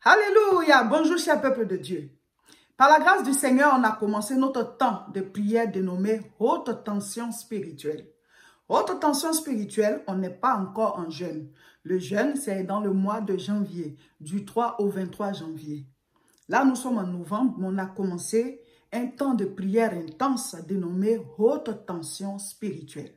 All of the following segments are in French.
Alléluia, bonjour cher peuple de Dieu. Par la grâce du Seigneur, on a commencé notre temps de prière dénommé haute tension spirituelle. Haute tension spirituelle, on n'est pas encore en jeûne. Le jeûne, c'est dans le mois de janvier, du 3 au 23 janvier. Là, nous sommes en novembre, mais on a commencé un temps de prière intense dénommé haute tension spirituelle.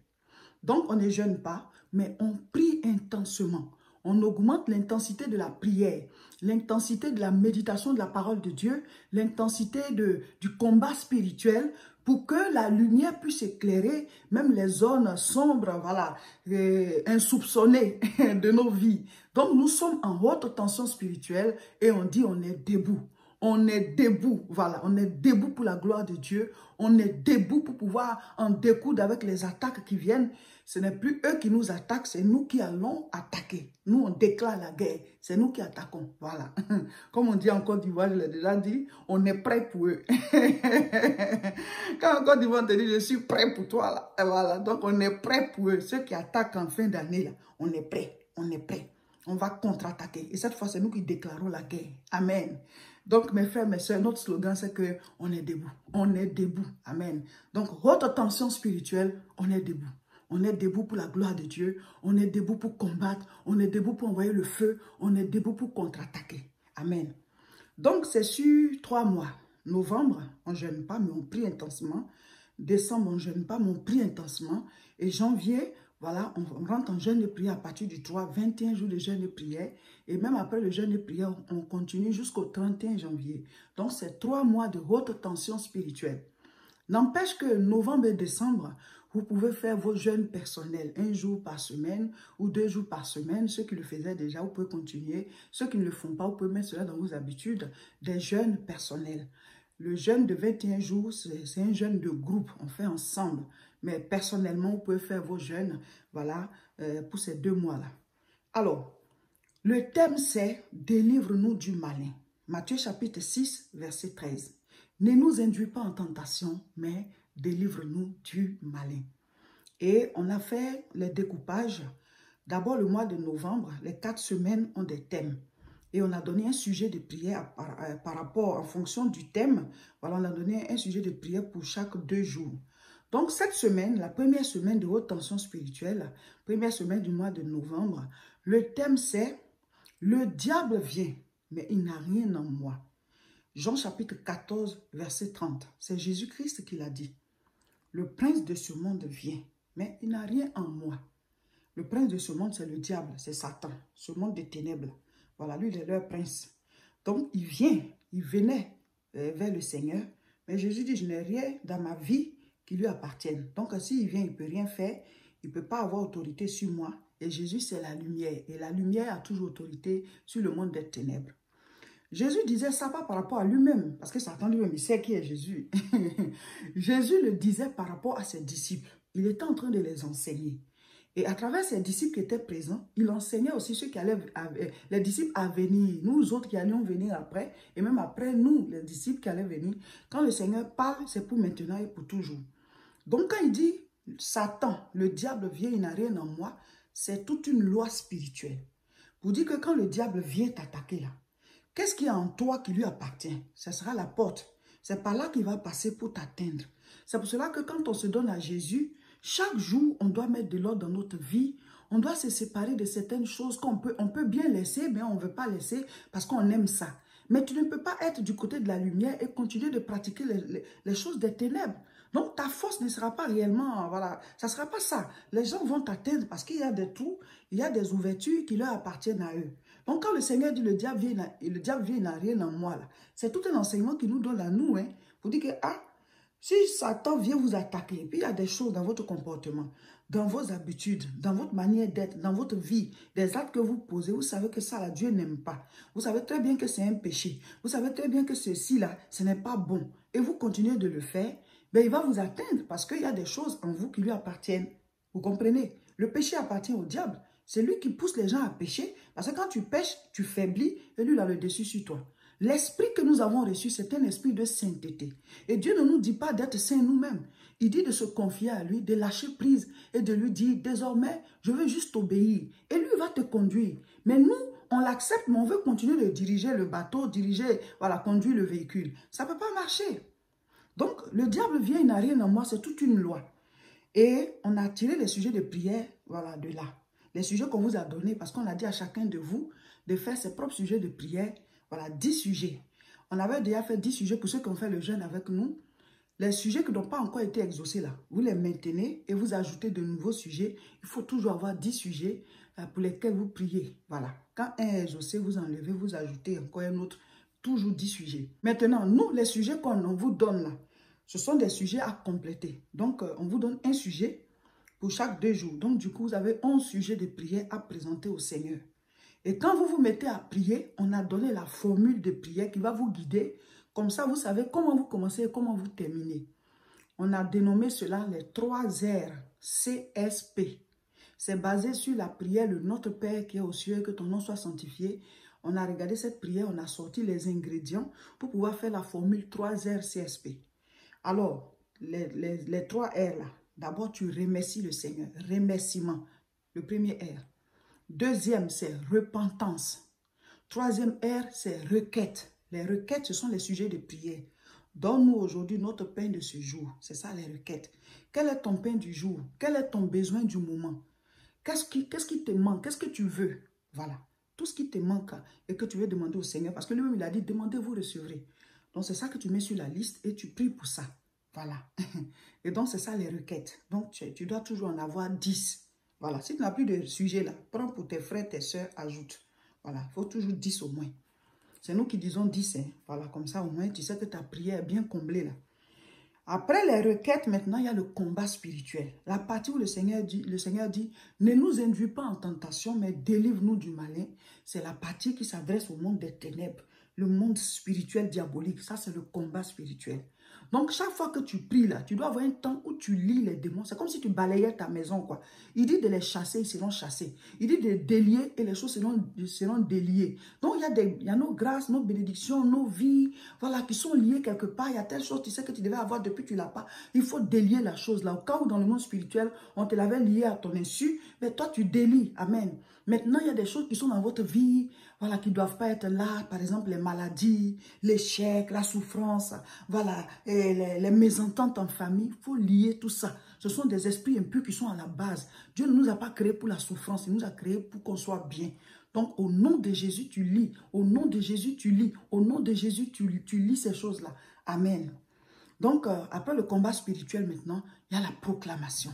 Donc, on ne jeûne pas, mais on prie intensément. On augmente l'intensité de la prière, l'intensité de la méditation de la parole de Dieu, l'intensité du combat spirituel pour que la lumière puisse éclairer même les zones sombres, voilà, insoupçonnées de nos vies. Donc, nous sommes en haute tension spirituelle et on dit on est debout. On est debout, voilà, on est debout pour la gloire de Dieu. On est debout pour pouvoir en découdre avec les attaques qui viennent. Ce n'est plus eux qui nous attaquent, c'est nous qui allons attaquer. Nous, on déclare la guerre, c'est nous qui attaquons, voilà. Comme on dit en Côte d'Ivoire, je l'ai déjà dit, on est prêt pour eux. Quand en Côte d'Ivoire, on te dit, je suis prêt pour toi, là. Et voilà, donc on est prêt pour eux. Ceux qui attaquent en fin d'année, là, on est prêt, on est prêt. On va contre-attaquer. Et cette fois, c'est nous qui déclarons la guerre. Amen. Donc, mes frères, mes soeurs, notre slogan, c'est qu'on est debout. On est debout. Amen. Donc, haute tension spirituelle, on est debout. On est debout pour la gloire de Dieu. On est debout pour combattre. On est debout pour envoyer le feu. On est debout pour contre-attaquer. Amen. Donc, c'est sur 3 mois. Novembre, on ne jeûne pas, mais on prie intensément. Décembre, on ne jeûne pas, mais on prie intensément. Et janvier, voilà, on rentre en jeûne de prière à partir du 3, 21 jours de jeûne de prière. Et même après le jeûne de prière, on continue jusqu'au 31 janvier. Donc, c'est 3 mois de haute tension spirituelle. N'empêche que novembre et décembre, vous pouvez faire vos jeûnes personnels, 1 jour par semaine ou 2 jours par semaine. Ceux qui le faisaient déjà, vous pouvez continuer. Ceux qui ne le font pas, vous pouvez mettre cela dans vos habitudes, des jeûnes personnels. Le jeûne de 21 jours, c'est un jeûne de groupe, on fait ensemble. Mais personnellement, vous pouvez faire vos jeûnes, voilà, pour ces 2 mois-là. Alors, le thème c'est « Délivre-nous du malin ». Matthieu chapitre 6, verset 13. Ne nous induis pas en tentation, mais délivre-nous du malin. Et on a fait les découpages. D'abord, le mois de novembre, les 4 semaines ont des thèmes. Et on a donné un sujet de prière par rapport, en fonction du thème. Voilà, on a donné un sujet de prière pour chaque 2 jours. Donc, cette semaine, la première semaine de haute tension spirituelle, première semaine du mois de novembre, le thème c'est « Le diable vient, mais il n'a rien en moi ». Jean chapitre 14, verset 30. C'est Jésus-Christ qui l'a dit. Le prince de ce monde vient, mais il n'a rien en moi. Le prince de ce monde, c'est le diable, c'est Satan, ce monde des ténèbres. Voilà, lui, il est leur prince. Donc, il vient, il venait vers le Seigneur. Mais Jésus dit, je n'ai rien dans ma vie qui lui appartienne. Donc, s'il vient, il ne peut rien faire. Il ne peut pas avoir autorité sur moi. Et Jésus, c'est la lumière. Et la lumière a toujours autorité sur le monde des ténèbres. Jésus disait ça pas par rapport à lui-même, parce que Satan lui-même, il sait qui est Jésus. Jésus le disait par rapport à ses disciples. Il était en train de les enseigner. Et à travers ses disciples qui étaient présents, il enseignait aussi ceux qui allaient, les disciples à venir, nous autres qui allions venir après, et même après nous, les disciples qui allaient venir. Quand le Seigneur parle, c'est pour maintenant et pour toujours. Donc quand il dit, Satan, le diable vient, il n'a rien en moi, c'est toute une loi spirituelle. Pour dire que quand le diable vient t'attaquer là, qu'est-ce qu'il y a en toi qui lui appartient? Ce sera la porte. C'est par là qu'il va passer pour t'atteindre. C'est pour cela que quand on se donne à Jésus, chaque jour, on doit mettre de l'ordre dans notre vie. On doit se séparer de certaines choses qu'on peut bien laisser, mais on ne veut pas laisser parce qu'on aime ça. Mais tu ne peux pas être du côté de la lumière et continuer de pratiquer les choses des ténèbres. Donc, ta force ne sera pas réellement, voilà, ça ne sera pas ça. Les gens vont t'atteindre parce qu'il y a des trous, il y a des ouvertures qui leur appartiennent à eux. Donc, quand le Seigneur dit le diable vient, il n'a rien en moi, c'est tout un enseignement qui nous donne à nous, hein, pour dire que, ah, si Satan vient vous attaquer, puis il y a des choses dans votre comportement, dans vos habitudes, dans votre manière d'être, dans votre vie, des actes que vous posez, vous savez que ça, là, Dieu n'aime pas. Vous savez très bien que c'est un péché. Vous savez très bien que ceci, là, ce n'est pas bon. Et vous continuez de le faire, ben, il va vous atteindre parce qu'il y a des choses en vous qui lui appartiennent. Vous comprenez? Le péché appartient au diable. C'est lui qui pousse les gens à pécher parce que quand tu pêches, tu faiblis et lui, il a le dessus sur toi. L'esprit que nous avons reçu, c'est un esprit de sainteté. Et Dieu ne nous dit pas d'être saints nous-mêmes. Il dit de se confier à lui, de lâcher prise et de lui dire, désormais, je veux juste obéir. Et lui va te conduire. Mais nous, on l'accepte, mais on veut continuer de diriger le bateau, voilà, conduire le véhicule. Ça ne peut pas marcher. Donc, le diable vient, il n'a rien en moi, c'est toute une loi. Et on a tiré les sujets de prière, voilà, de là. Les sujets qu'on vous a donnés, parce qu'on a dit à chacun de vous de faire ses propres sujets de prière. Voilà, 10 sujets. On avait déjà fait 10 sujets pour ceux qui ont fait le jeûne avec nous. Les sujets qui n'ont pas encore été exaucés là, vous les maintenez et vous ajoutez de nouveaux sujets. Il faut toujours avoir 10 sujets pour lesquels vous priez. Voilà. Quand un est exaucé, vous enlevez, vous ajoutez encore un autre. Toujours 10 sujets. Maintenant, nous, les sujets qu'on vous donne là, ce sont des sujets à compléter. Donc, on vous donne un sujet pour chaque 2 jours. Donc, du coup, vous avez 11 sujets de prière à présenter au Seigneur. Et quand vous vous mettez à prier, on a donné la formule de prière qui va vous guider. Comme ça, vous savez comment vous commencez et comment vous terminez. On a dénommé cela les 3 R, CSP. C'est basé sur la prière de Notre Père qui est aux cieux, que ton nom soit sanctifié. On a regardé cette prière, on a sorti les ingrédients pour pouvoir faire la formule 3 R, CSP. Alors, les 3 R là, d'abord tu remercies le Seigneur, remerciement, le premier R. Deuxième, c'est repentance. Troisième R, c'est requête. Les requêtes, ce sont les sujets de prière. Donne-nous aujourd'hui notre pain de ce jour. C'est ça les requêtes. Quel est ton pain du jour? Quel est ton besoin du moment? Qu'est-ce qui te manque? Qu'est-ce que tu veux? Voilà. Tout ce qui te manque et que tu veux demander au Seigneur. Parce que lui-même, il a dit, demandez, vous recevrez. Donc, c'est ça que tu mets sur la liste et tu pries pour ça. Voilà. Et donc, c'est ça les requêtes. Donc, tu dois toujours en avoir 10. Voilà. Si tu n'as plus de sujet là, prends pour tes frères, tes soeurs, ajoute. Voilà. Il faut toujours 10 au moins. C'est nous qui disons 10. Hein. Voilà. Comme ça, au moins, tu sais que ta prière est bien comblée là. Après les requêtes, maintenant, il y a le combat spirituel. La partie où le Seigneur dit, ne nous induis pas en tentation, mais délivre-nous du malin. C'est la partie qui s'adresse au monde des ténèbres, le monde spirituel diabolique. Ça, c'est le combat spirituel. Donc, chaque fois que tu pries là, tu dois avoir un temps où tu lis les démons. C'est comme si tu balayais ta maison, quoi. Il dit de les chasser, ils seront chassés. Il dit de délier et les choses seront déliées. Donc, il y a nos grâces, nos bénédictions, nos vies, voilà, qui sont liées quelque part. Il y a telle chose, tu sais que tu devais avoir depuis que tu ne l'as pas. Il faut délier la chose là. Au cas où dans le monde spirituel, on te l'avait lié à ton insu, mais toi, tu délies. Amen. Maintenant, il y a des choses qui sont dans votre vie, voilà, qui ne doivent pas être là. Par exemple, les maladies, l'échec, la souffrance, voilà, et les mésententes en famille. Il faut lier tout ça. Ce sont des esprits impurs qui sont à la base. Dieu ne nous a pas créés pour la souffrance, il nous a créés pour qu'on soit bien. Donc, au nom de Jésus, tu lis. Au nom de Jésus, tu lis. Au nom de Jésus, tu lis ces choses-là. Amen. Donc, après le combat spirituel maintenant, il y a la proclamation.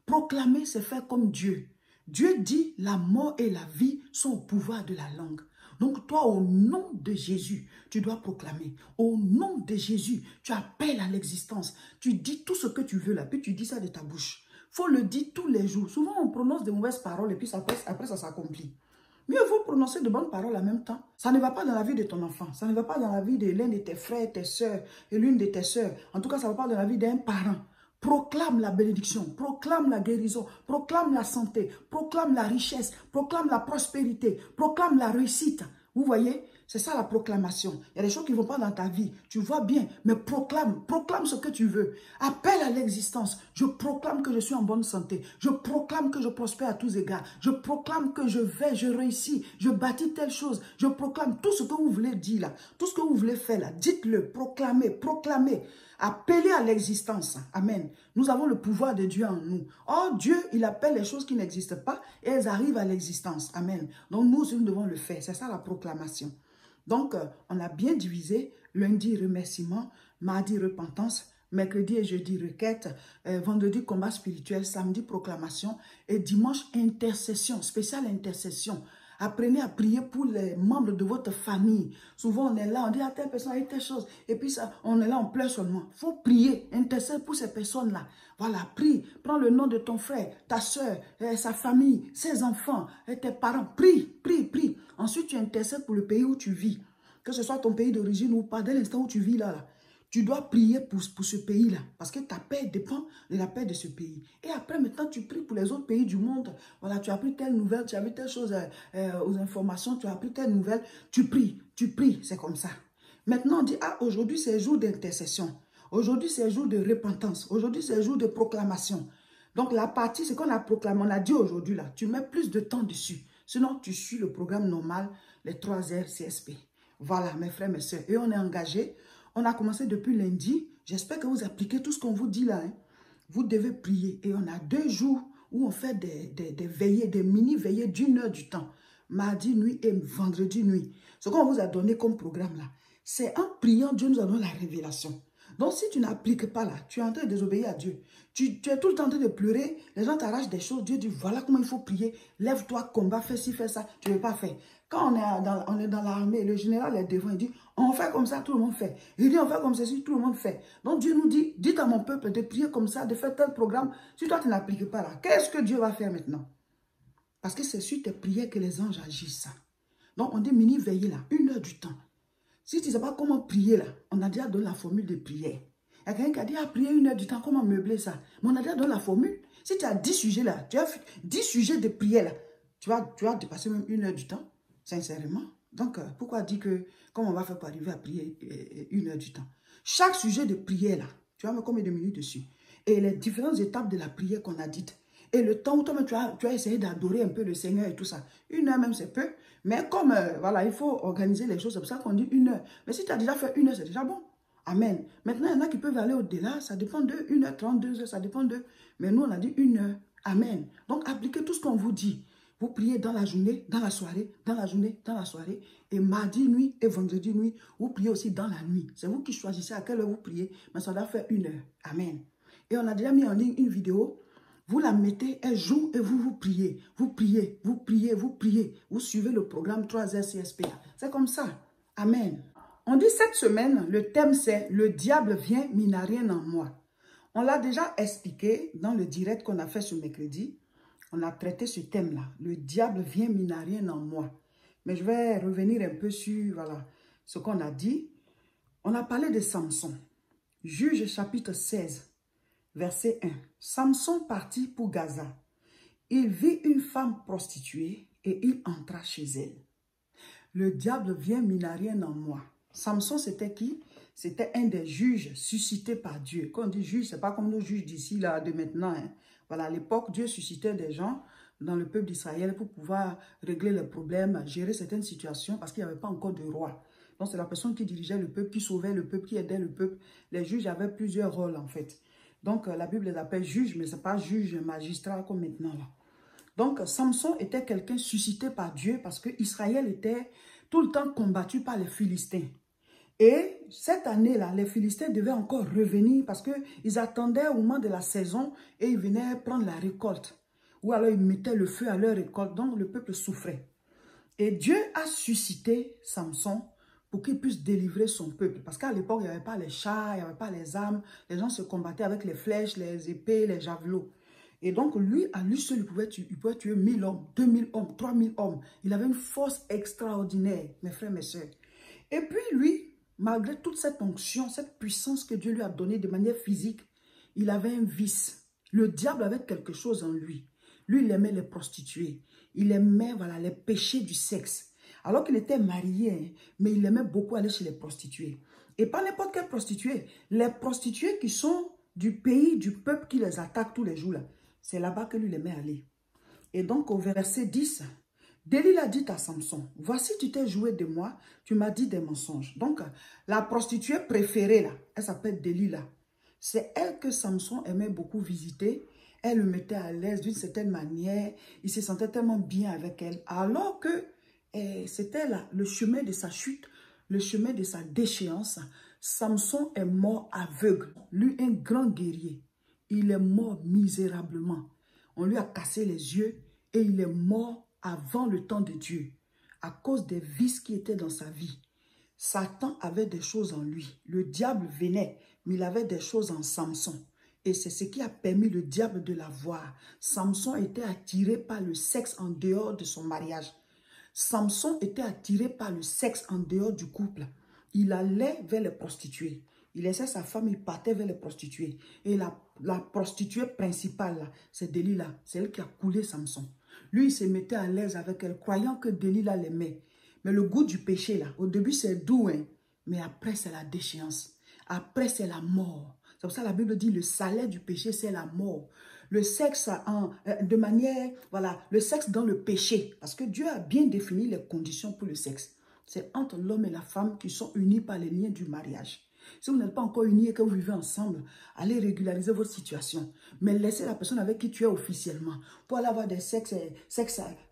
Proclamer, c'est faire comme Dieu. Dieu dit, la mort et la vie sont au pouvoir de la langue. Donc toi, au nom de Jésus, tu dois proclamer. Au nom de Jésus, tu appelles à l'existence. Tu dis tout ce que tu veux là, puis tu dis ça de ta bouche. Il faut le dire tous les jours. Souvent, on prononce de mauvaises paroles et puis après ça s'accomplit. Mieux vaut prononcer de bonnes paroles en même temps. Ça ne va pas dans la vie de ton enfant. Ça ne va pas dans la vie de l'un de tes frères, tes soeurs et l'une de tes soeurs. En tout cas, ça ne va pas dans la vie d'un parent. Proclame la bénédiction, proclame la guérison, proclame la santé, proclame la richesse, proclame la prospérité, proclame la réussite. Vous voyez, c'est ça la proclamation. Il y a des choses qui ne vont pas dans ta vie. Tu vois bien, mais proclame ce que tu veux. Appelle à l'existence. Je proclame que je suis en bonne santé. Je proclame que je prospère à tous égards. Je proclame que je réussis. Je bâtis telle chose. Je proclame tout ce que vous voulez dire là. Tout ce que vous voulez faire là. Dites-le, proclamez, proclamez. Appelez à l'existence. Amen. Nous avons le pouvoir de Dieu en nous. Or, Dieu, il appelle les choses qui n'existent pas et elles arrivent à l'existence. Amen. Donc, nous devons le faire. C'est ça la proclamation. Donc, on a bien divisé. Lundi, remerciement. Mardi, repentance. Mercredi et jeudi, requête. Vendredi, combat spirituel. Samedi, proclamation. Et dimanche, intercession. Spéciale intercession. Apprenez à prier pour les membres de votre famille. Souvent, on est là, on dit à telle personne, il y a telle chose. Et puis, ça, on est là, on pleure seulement. Il faut prier, intercéder pour ces personnes-là. Voilà, prie. Prends le nom de ton frère, ta soeur, sa famille, ses enfants, tes parents. Prie, prie, prie. Ensuite, tu intercèdes pour le pays où tu vis. Que ce soit ton pays d'origine ou pas, dès l'instant où tu vis là. Tu dois prier pour ce pays-là. Parce que ta paix dépend de la paix de ce pays. Et après, maintenant, tu pries pour les autres pays du monde. Voilà, tu as appris telle nouvelle, tu as vu telle chose aux informations, tu as appris telle nouvelle. Tu pries, c'est comme ça. Maintenant, on dit, ah, aujourd'hui, c'est jour d'intercession. Aujourd'hui, c'est jour de repentance. Aujourd'hui, c'est jour de proclamation. Donc, la partie, c'est qu'on a proclamé, on a dit aujourd'hui, là, tu mets plus de temps dessus. Sinon, tu suis le programme normal, les 3 heures CSP. Voilà, mes frères, mes soeurs. Et on est engagés. On a commencé depuis lundi. J'espère que vous appliquez tout ce qu'on vous dit là. Hein. Vous devez prier. Et on a 2 jours où on fait des veillées, des mini-veillées d'1 heure du temps. Mardi nuit et vendredi nuit. Ce qu'on vous a donné comme programme là, c'est en priant, Dieu nous a donné la révélation. Donc, si tu n'appliques pas là, tu es en train de désobéir à Dieu. Tu es tout le temps en train de pleurer, les gens t'arrachent des choses. Dieu dit, voilà comment il faut prier. Lève-toi, combat, fais ci, fais ça. Tu ne veux pas faire. Quand on est dans l'armée, le général est devant, il dit, on fait comme ça, tout le monde fait. Il dit, on fait comme ceci, tout le monde fait. Donc, Dieu nous dit, dites à mon peuple de prier comme ça, de faire tel programme. Si toi, tu n'appliques pas là, qu'est-ce que Dieu va faire maintenant? Parce que c'est sur tes prières que les anges agissent. Donc, on dit mini-veillée là, 1 heure du temps. Si tu ne sais pas comment prier là, on a déjà donné la formule de prière. Il y a quelqu'un qui a dit, ah, prier 1 heure du temps, comment meubler ça? Mais on a déjà donné la formule. Si tu as 10 sujets là, tu as 10 sujets de prière là, tu vas dépasser même 1 heure du temps, sincèrement. Donc, pourquoi dire que, comment on va faire pour arriver à prier 1 heure du temps? Chaque sujet de prière là, tu vas mettre combien de minutes dessus? Et les différentes étapes de la prière qu'on a dites. Et le temps où toi-même tu as essayé d'adorer un peu le Seigneur et tout ça. 1 heure même, c'est peu. Mais comme, voilà, il faut organiser les choses. C'est pour ça qu'on dit 1 heure. Mais si tu as déjà fait 1 heure, c'est déjà bon. Amen. Maintenant, il y en a qui peuvent aller au-delà. Ça dépend de 1h30, 2 heures. Ça dépend de... Mais nous, on a dit 1 heure. Amen. Donc, appliquez tout ce qu'on vous dit. Vous priez dans la journée, dans la soirée, dans la journée, dans la soirée. Et mardi nuit et vendredi nuit, vous priez aussi dans la nuit. C'est vous qui choisissez à quelle heure vous priez. Mais ça doit faire 1 heure. Amen. Et on a déjà mis en ligne une vidéo. Vous la mettez un jour et vous priez. Vous priez, vous priez, vous priez. Vous suivez le programme 3 CSP. C'est comme ça. Amen. On dit cette semaine, le thème c'est « Le diable vient, mais il n'a rien en moi ». On l'a déjà expliqué dans le direct qu'on a fait ce mercredi. On a traité ce thème-là. Le diable vient, mais il n'a rien en moi. Mais je vais revenir un peu sur voilà, ce qu'on a dit. On a parlé de Samson. Juge chapitre 16. Verset 1. Samson partit pour Gaza. Il vit une femme prostituée et il entra chez elle. Le diable vient, mais il n'a rien en moi. Samson, c'était qui? C'était un des juges suscités par Dieu. Quand on dit juge, ce n'est pas comme nos juges d'ici, là, de maintenant. Hein. Voilà, à l'époque, Dieu suscitait des gens dans le peuple d'Israël pour pouvoir régler les problèmes, gérer certaines situations parce qu'il n'y avait pas encore de roi. Donc, c'est la personne qui dirigeait le peuple, qui sauvait le peuple, qui aidait le peuple. Les juges avaient plusieurs rôles, en fait. Donc, la Bible les appelle juges, mais ce n'est pas juge, magistrat comme maintenant. Là. Donc, Samson était quelqu'un suscité par Dieu parce que Israël était tout le temps combattu par les Philistins. Et cette année-là, les Philistins devaient encore revenir parce qu'ils attendaient au moment de la saison et ils venaient prendre la récolte. Ou alors ils mettaient le feu à leur récolte, donc le peuple souffrait. Et Dieu a suscité Samson pour qu'il puisse délivrer son peuple. Parce qu'à l'époque, il n'y avait pas les chars, il n'y avait pas les armes. Les gens se combattaient avec les flèches, les épées, les javelots. Et donc, lui, à lui seul, il pouvait tuer 1000 hommes, 2000 hommes, 3000 hommes. Il avait une force extraordinaire, mes frères, mes soeurs. Et puis, lui, malgré toute cette onction, cette puissance que Dieu lui a donnée de manière physique, il avait un vice. Le diable avait quelque chose en lui. Lui, il aimait les prostituées. Il aimait, voilà, les péchés du sexe. Alors qu'il était marié, mais il aimait beaucoup aller chez les prostituées. Et pas n'importe quelle prostituée. Les prostituées qui sont du pays, du peuple qui les attaque tous les jours. C'est là-bas que lui, il aimait aller. Et donc, au verset 10, Delilah dit à Samson, « Voici, tu t'es joué de moi, tu m'as dit des mensonges. » Donc, la prostituée préférée, là, elle s'appelle Delilah. C'est elle que Samson aimait beaucoup visiter. Elle le mettait à l'aise d'une certaine manière. Il se sentait tellement bien avec elle. Alors que c'était le chemin de sa chute, le chemin de sa déchéance. Samson est mort aveugle. Lui, un grand guerrier. Il est mort misérablement. On lui a cassé les yeux et il est mort avant le temps de Dieu. À cause des vices qui étaient dans sa vie. Satan avait des choses en lui. Le diable venait, mais il avait des choses en Samson. Et c'est ce qui a permis le diable de l'avoir. Samson était attiré par le sexe en dehors de son mariage. Samson était attiré par le sexe en dehors du couple. Il allait vers les prostituées. Il laissait sa femme, il partait vers les prostituées. Et la prostituée principale, c'est Delilah. C'est elle qui a coulé Samson. Lui, il se mettait à l'aise avec elle, croyant que Delilah l'aimait. Mais le goût du péché, là, au début, c'est doux, hein? Mais après, c'est la déchéance. Après, c'est la mort. C'est pour ça que la Bible dit, le salaire du péché, c'est la mort. le sexe de manière, voilà, le sexe dans le péché. Parce que Dieu a bien défini les conditions pour le sexe. C'est entre l'homme et la femme qui sont unis par les liens du mariage. Si vous n'êtes pas encore unis et que vous vivez ensemble, allez régulariser votre situation. Mais laissez la personne avec qui tu es officiellement. Pour aller avoir des sexes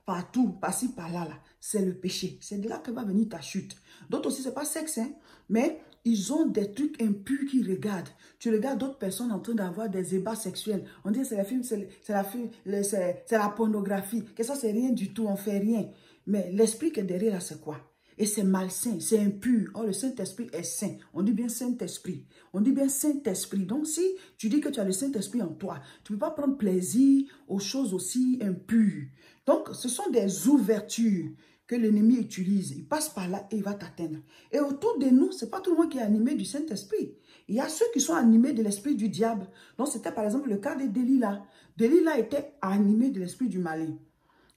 partout, par-ci, par-là, là, c'est le péché. C'est de là que va venir ta chute. D'autres aussi, ce n'est pas sexe, hein, mais ils ont des trucs impurs qu'ils regardent. Tu regardes d'autres personnes en train d'avoir des ébats sexuels. On dit que c'est la film, c'est la pornographie. Que ça, c'est rien du tout, on ne fait rien. Mais l'esprit qui est derrière là, c'est quoi? Et c'est malsain, c'est impur. Oh, le Saint-Esprit est saint. On dit bien Saint-Esprit. On dit bien Saint-Esprit. Donc, si tu dis que tu as le Saint-Esprit en toi, tu ne peux pas prendre plaisir aux choses aussi impures. Donc, ce sont des ouvertures que l'ennemi utilise. Il passe par là et il va t'atteindre. Et autour de nous, ce n'est pas tout le monde qui est animé du Saint-Esprit. Il y a ceux qui sont animés de l'esprit du diable. Donc, c'était par exemple le cas de Delilah. Delilah était animée de l'esprit du malin.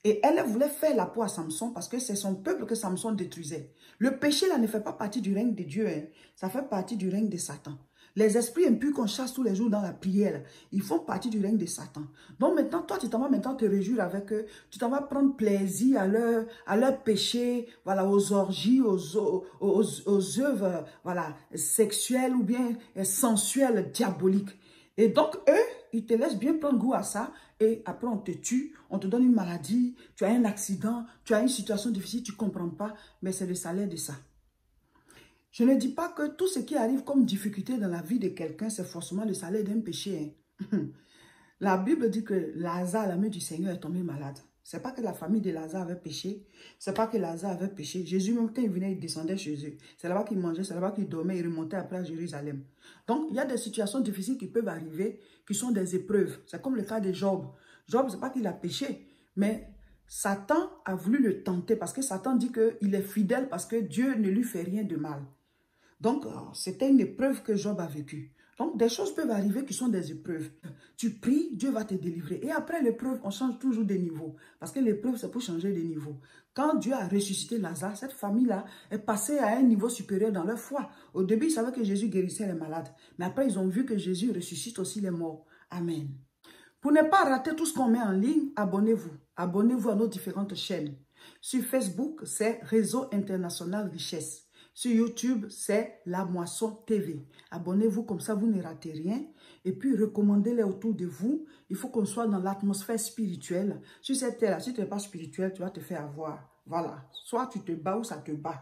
Et elle voulait faire la peau à Samson parce que c'est son peuple que Samson détruisait. Le péché là ne fait pas partie du règne de Dieu. Hein. Ça fait partie du règne de Satan. Les esprits impurs qu'on chasse tous les jours dans la prière, ils font partie du règne de Satan. Donc maintenant, toi, tu t'en vas maintenant te réjouir avec eux. Tu t'en vas prendre plaisir à leur péché, voilà, aux orgies, aux œuvres voilà, sexuelles ou bien sensuelles, diaboliques. Et donc, eux, ils te laissent bien prendre goût à ça. Et après, on te tue, on te donne une maladie, tu as un accident, tu as une situation difficile, tu ne comprends pas. Mais c'est le salaire de ça. Je ne dis pas que tout ce qui arrive comme difficulté dans la vie de quelqu'un, c'est forcément le salaire d'un péché. Hein. La Bible dit que Lazare, l'ami du Seigneur, est tombé malade. Ce n'est pas que la famille de Lazare avait péché. Ce n'est pas que Lazare avait péché. Jésus, même quand il venait, il descendait chez eux. C'est là-bas qu'il mangeait, c'est là-bas qu'il dormait, il remontait après à Jérusalem. Donc, il y a des situations difficiles qui peuvent arriver, qui sont des épreuves. C'est comme le cas de Job. Job, ce n'est pas qu'il a péché, mais Satan a voulu le tenter parce que Satan dit qu'il est fidèle parce que Dieu ne lui fait rien de mal. Donc, c'était une épreuve que Job a vécue. Donc, des choses peuvent arriver qui sont des épreuves. Tu pries, Dieu va te délivrer. Et après l'épreuve, on change toujours de niveau. Parce que l'épreuve, c'est pour changer de niveau. Quand Dieu a ressuscité Lazare, cette famille-là est passée à un niveau supérieur dans leur foi. Au début, ils savaient que Jésus guérissait les malades. Mais après, ils ont vu que Jésus ressuscite aussi les morts. Amen. Pour ne pas rater tout ce qu'on met en ligne, abonnez-vous. Abonnez-vous à nos différentes chaînes. Sur Facebook, c'est Réseau International Richesse. Sur YouTube, c'est La Moisson TV. Abonnez-vous, comme ça vous ne ratez rien. Et puis, recommandez-les autour de vous. Il faut qu'on soit dans l'atmosphère spirituelle. Sur cette terre-là, si tu n'es pas spirituel, tu vas te faire avoir. Voilà. Soit tu te bats ou ça te bat.